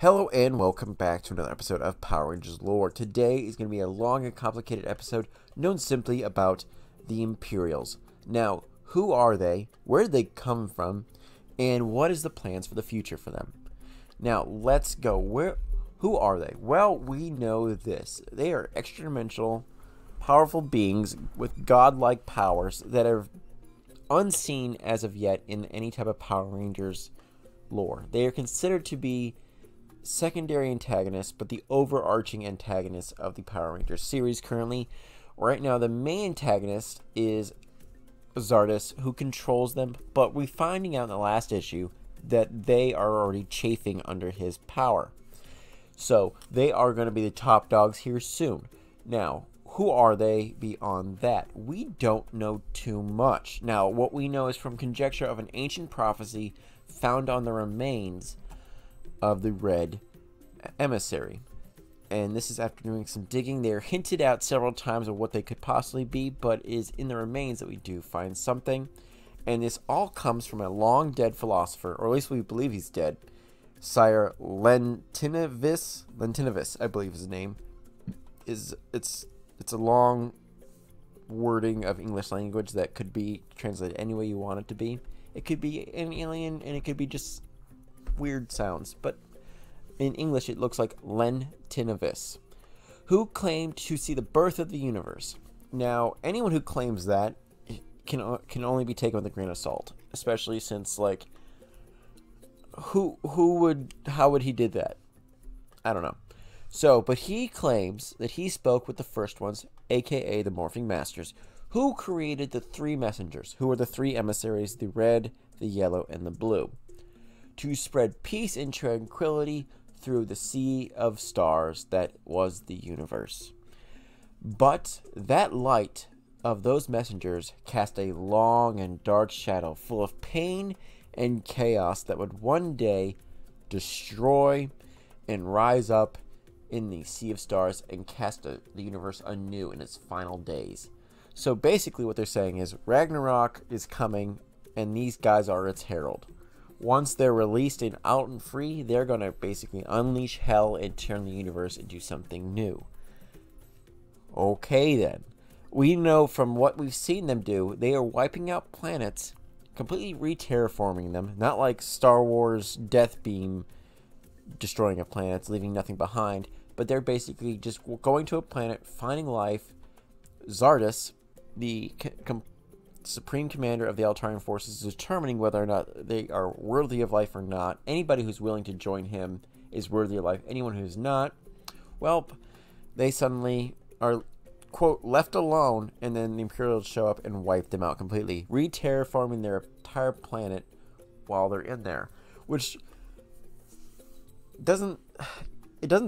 Hello and welcome back to another episode of Power Rangers Lore. Today is going to be a long and complicated episode known simply about the Empyreals. Now, who are they, where did they come from, and what is the plans for the future for them? Now, let's go. Who are they? Well, we know this. They are extra-dimensional, powerful beings with godlike powers that are unseen as of yet in any type of Power Rangers lore. They are considered to be secondary antagonists, but the overarching antagonists of the Power Rangers series currently. Right now, the main antagonist is Zardes, who controls them, but we're finding out in the last issue that they are already chafing under his power. So, they are going to be the top dogs here soon. Now, who are they beyond that? We don't know too much. Now, what we know is from conjecture of an ancient prophecy found on the remains of the Red Emissary. And this is after doing some digging. They are hinted at several times of what they could possibly be, but it is in the remains that we do find something. And this all comes from a long dead philosopher, or at least we believe he's dead. Sire Lentinovis, I believe his name. It's a long wording of English language that could be translated any way you want it to be. It could be an alien, and it could be just weird sounds, but in English it looks like Lentinovis, who claimed to see the birth of the universe. Now, anyone who claims that can only be taken with a grain of salt, especially since, like, how would he did that? I don't know. So, but he claims that he spoke with the first ones, aka the Morphing Masters, who created the three messengers, who are the three emissaries, the red, the yellow, and the blue, to spread peace and tranquility through the sea of stars that was the universe. But that light of those messengers cast a long and dark shadow full of pain and chaos that would one day destroy and rise up in the sea of stars and cast the universe anew in its final days. So basically what they're saying is Ragnarok is coming, and these guys are its herald. Once they're released and out and free, they're going to basically unleash hell and turn the universe into something new. Okay then. We know from what we've seen them do, they are wiping out planets, completely re-terraforming them. Not like Star Wars Death Beam destroying of planets, leaving nothing behind. But they're basically just going to a planet, finding life. Zardes, the Supreme Commander of the Altarian forces, is determining whether or not they are worthy of life or not. Anybody who's willing to join him is worthy of life. Anyone who's not, well, they suddenly are, quote, left alone, and then the Imperials show up and wipe them out completely, re-terraforming their entire planet while they're in there. Which doesn't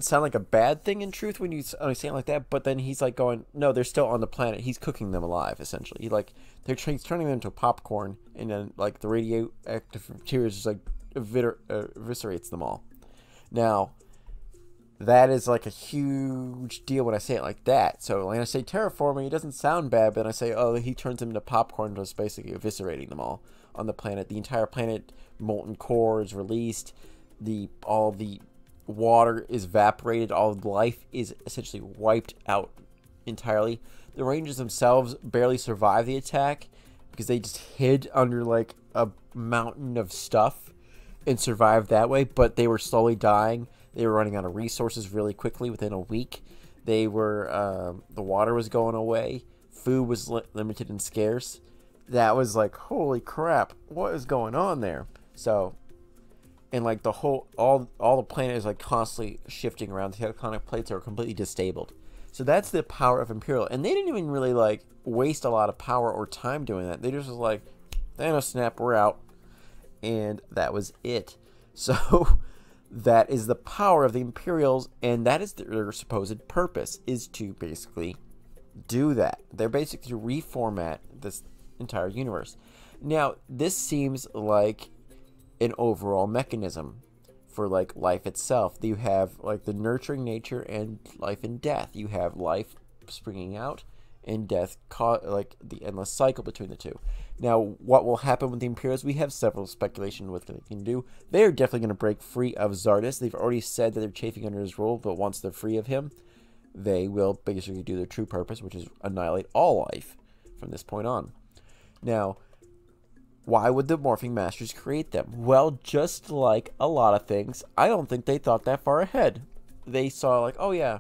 sound like a bad thing in truth when you say it like that, but then he's like going, no, they're still on the planet. He's cooking them alive, essentially. He's turning them into popcorn, and then, like, the radioactive materials just, like, eviscerates them all. Now, that is, like, a huge deal when I say it like that. So, when I say terraforming, it doesn't sound bad, but I say, oh, he turns them into popcorn, just basically eviscerating them all on the planet. The entire planet, molten core is released. All the water is evaporated. All life is essentially wiped out entirely. The Rangers themselves barely survived the attack because they just hid under, like, a mountain of stuff and survived that way, but they were slowly dying. They were running out of resources really quickly within a week. The water was going away. Food was limited and scarce. That was like, holy crap, what is going on there? So, and like all the planet is like constantly shifting around. The tectonic plates are completely disabled. So that's the power of Imperial. And they didn't even really like waste a lot of power or time doing that. They just was like, Thanos snap, we're out. And that was it. So that is the power of the Imperials, and that is their supposed purpose, is to basically do that. They're basically to reformat this entire universe. Now, this seems like an overall mechanism for, like, life itself. You have, like, the nurturing nature and life and death. You have life springing out and death, like the endless cycle between the two. Now, what will happen with the Empyreals? We have several speculation on what they can do. They are definitely going to break free of Zardes. They've already said that they're chafing under his rule, but once they're free of him, they will basically do their true purpose, which is annihilate all life from this point on. Now, why would the Morphing Masters create them? Well, just like a lot of things, I don't think they thought that far ahead. They saw like, oh yeah,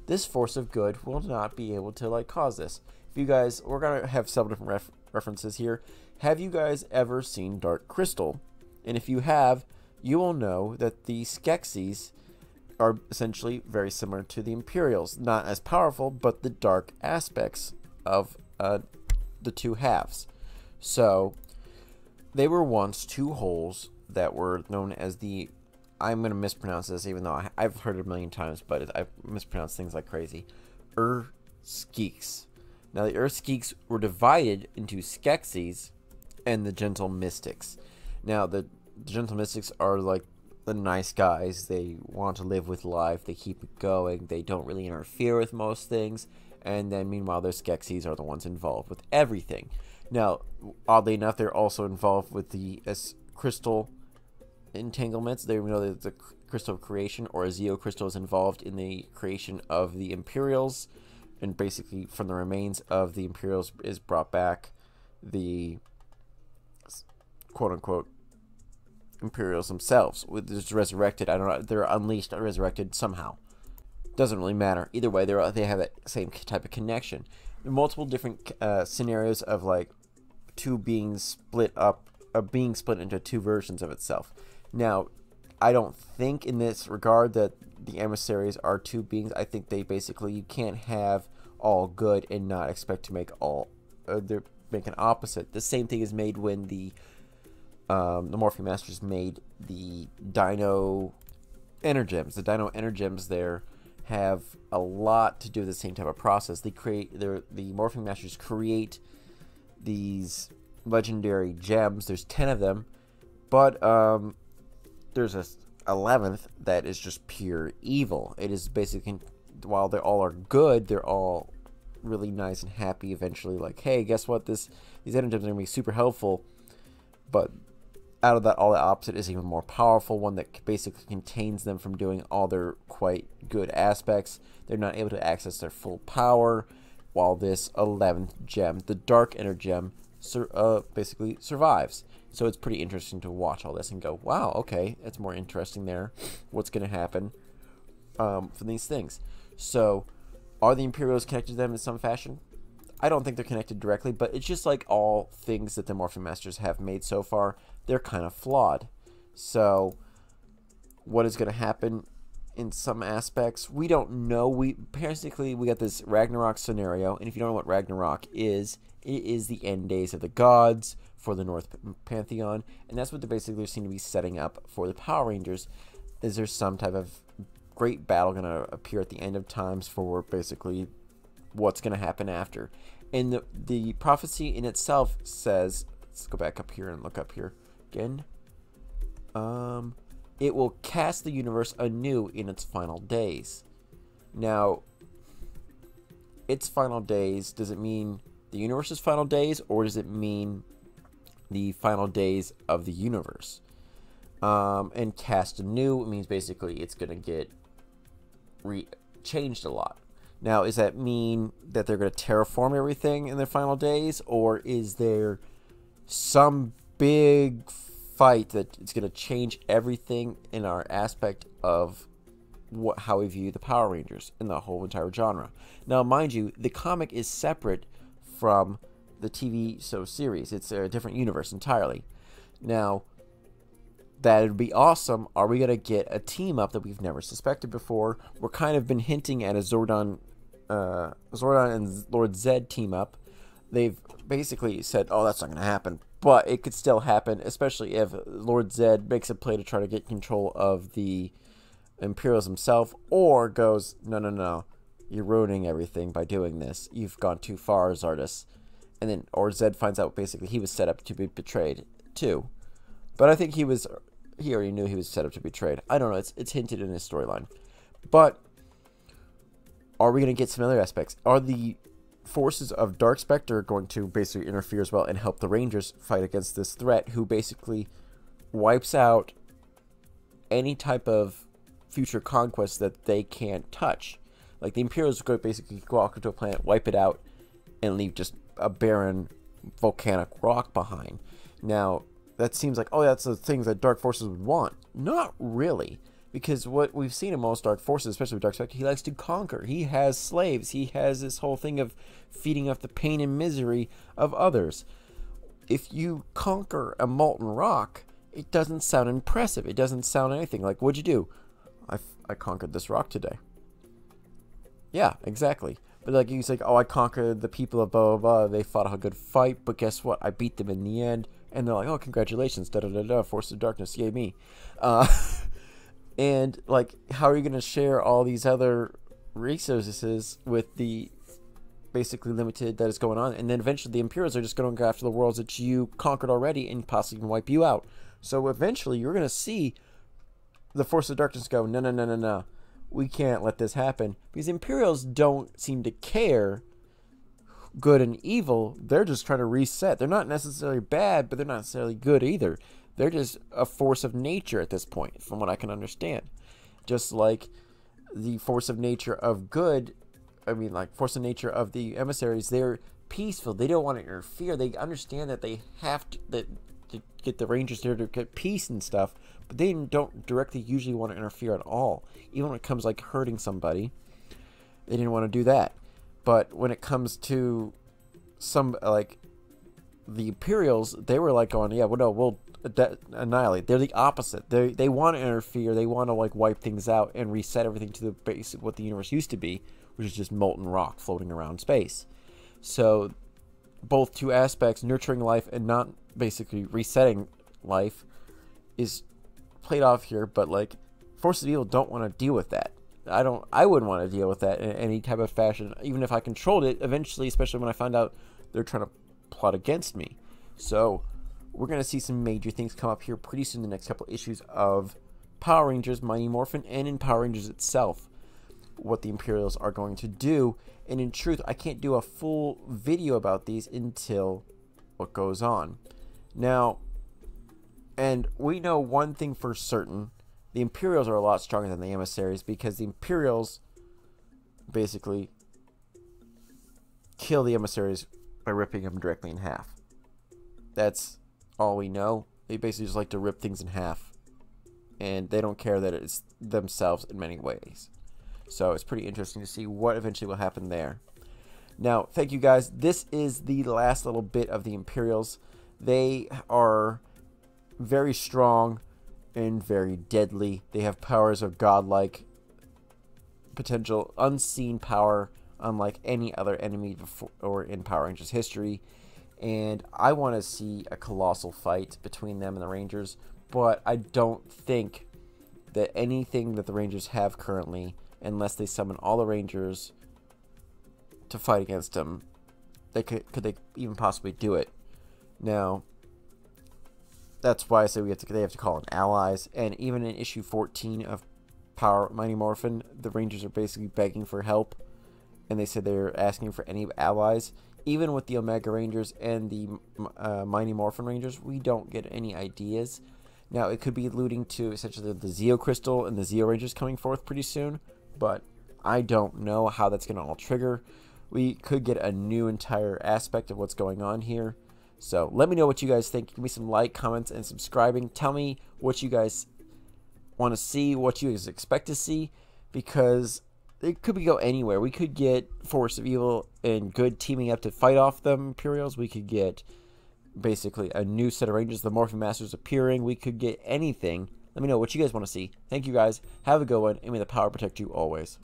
this force of good will not be able to like cause this. If you guys, we're gonna have several different references here. Have you guys ever seen Dark Crystal? And if you have, you will know that the Skeksis are essentially very similar to the Empyreals. Not as powerful, but the dark aspects of the two halves. So they were once two holes that were known as the, I'm going to mispronounce this even though I've heard it a million times, but I've mispronounced things like crazy. Skeeks. Now the Skeeks were divided into Skeksis and the Gentle Mystics. Now the Gentle Mystics are like the nice guys. They want to live with life. They keep it going. They don't really interfere with most things. And then meanwhile, the Skeksis are the ones involved with everything. Now, oddly enough, they're also involved with the crystal entanglements. They know that the crystal of creation, or Azeo crystal, is involved in the creation of the Empyreals. And basically, from the remains of the Empyreals is brought back the quote-unquote Empyreals themselves. It's resurrected. I don't know. They're unleashed or resurrected somehow. Doesn't really matter. Either way, they have that same type of connection. There are multiple different scenarios of like two beings split up, being split into two versions of itself. Now, I don't think in this regard that the emissaries are two beings. I think they basically, you can't have all good and not expect to make all make an opposite. The same thing is made when the Morphing Masters made the Dino Energems. The Dino Energems there have a lot to do with the same type of process. They create the Morphing Masters create these legendary gems. There's 10 of them, but there's a 11th that is just pure evil. It is basically, while they all are good, they're all really nice and happy eventually. Like, hey, guess what? These energems are gonna be super helpful, but out of that, all the opposite is even more powerful, one that basically contains them from doing all their quite good aspects. They're not able to access their full power, while this 11th gem, the Dark Energem, basically survives. So it's pretty interesting to watch all this and go, wow, okay, it's more interesting there. What's going to happen from these things? So are the Empyreals connected to them in some fashion? I don't think they're connected directly, but it's just like all things that the Morphing Masters have made so far. They're kind of flawed. So what is going to happen in some aspects? We don't know. Basically, we got this Ragnarok scenario, and if you don't know what Ragnarok is, it is the end days of the gods for the North Pantheon, and that's what they basically seem to be setting up for the Power Rangers. Is there some type of great battle going to appear at the end of times for basically what's going to happen after? And the prophecy in itself says, let's go back up here and look up here again. It will cast the universe anew in its final days. Now, its final days, does it mean the universe's final days, or does it mean the final days of the universe? And cast anew, it means basically it's going to get changed a lot. Now, does that mean that they're going to terraform everything in their final days, or is there some big fight that it's going to change everything in our aspect of how we view the Power Rangers in the whole entire genre? Now, mind you, the comic is separate from the TV show series. It's a different universe entirely. Now, that would be awesome. Are we going to get a team up that we've never suspected before? We're kind of been hinting at a Zordon and Lord Zedd team up. They've basically said, oh, that's not going to happen. But it could still happen, especially if Lord Zedd makes a play to try to get control of the Empyreals himself, or goes, no, no, no, you're ruining everything by doing this. You've gone too far, Zardes. And then, or Zedd finds out basically he was set up to be betrayed too. But I think he already knew he was set up to be betrayed. I don't know, it's hinted in his storyline. But are we going to get some other aspects? Are the forces of Dark Spectre are going to basically interfere as well and help the Rangers fight against this threat, who basically wipes out any type of future conquest that they can't touch. Like the Imperials could basically go out to a planet, wipe it out, and leave just a barren volcanic rock behind. Now, that seems like, oh, that's the things that Dark Forces would want. Not really. Because what we've seen in most Dark Forces, especially with Dark Spectre, he likes to conquer. He has slaves. He has this whole thing of feeding off the pain and misery of others. If you conquer a molten rock, it doesn't sound impressive. It doesn't sound anything. Like, what'd you do? I conquered this rock today. Yeah, exactly. But like, he's like, oh, I conquered the people of blah, blah, blah. They fought a good fight, but guess what? I beat them in the end. And they're like, oh, congratulations. Da-da-da-da. Force of Darkness. Yay, me. And, like, how are you going to share all these other resources with the basically limited that is going on? And then eventually the Imperials are just going to go after the worlds that you conquered already and possibly can wipe you out. So eventually you're going to see the Force of Darkness go, no, no, no, no, no. We can't let this happen. Because Imperials don't seem to care good and evil. They're just trying to reset. They're not necessarily bad, but they're not necessarily good either. They're just a force of nature at this point, from what I can understand. Just like the force of nature of good, force of nature of the emissaries, they're peaceful. They don't want to interfere. They understand that they have to get the Rangers there to get peace and stuff, but they don't directly usually want to interfere at all. Even when it comes like hurting somebody, they didn't want to do that. But when it comes to some, like, the Imperials, they were like going, yeah, well, no, we'll annihilate. They're the opposite. They want to interfere. They want to like wipe things out and reset everything to the basic what the universe used to be, which is just molten rock floating around space. So both two aspects, nurturing life and not basically resetting life, is played off here. But like, forces of evil don't want to deal with that. I wouldn't want to deal with that in any type of fashion, even if I controlled it eventually, especially when I find out they're trying to plot against me. So we're going to see some major things come up here pretty soon in the next couple of issues of Power Rangers Mighty Morphin and in Power Rangers itself, what the Imperials are going to do. And in truth, I can't do a full video about these until what goes on. Now, and we know one thing for certain, the Imperials are a lot stronger than the emissaries, because the Imperials basically kill the emissaries by ripping them directly in half. That's all we know. They basically just like to rip things in half, and they don't care that it's themselves in many ways. So it's pretty interesting to see what eventually will happen there. Now, thank you guys. This is the last little bit of the Imperials. They are very strong and very deadly. They have powers of godlike potential, unseen power, unlike any other enemy before or in Power Rangers history. And I want to see a colossal fight between them and the Rangers, but I don't think that anything that the Rangers have currently, unless they summon all the Rangers to fight against them, could they even possibly do it? Now, that's why I say they have to call in allies. And even in issue 14 of Power Mighty Morphin, the Rangers are basically begging for help, and they said they're asking for any allies. Even with the Omega Rangers and the Mighty Morphin Rangers, we don't get any ideas. Now, it could be alluding to essentially the Zeo Crystal and the Zeo Rangers coming forth pretty soon, but I don't know how that's going to all trigger. We could get a new entire aspect of what's going on here. So let me know what you guys think. Give me some like, comments, and subscribing. Tell me what you guys want to see, what you guys expect to see, because it could go anywhere. We could get Force of Evil and Good teaming up to fight off the Imperials. We could get basically a new set of Rangers, the Morphin Masters appearing. We could get anything. Let me know what you guys want to see. Thank you guys. Have a good one, and may the power protect you always.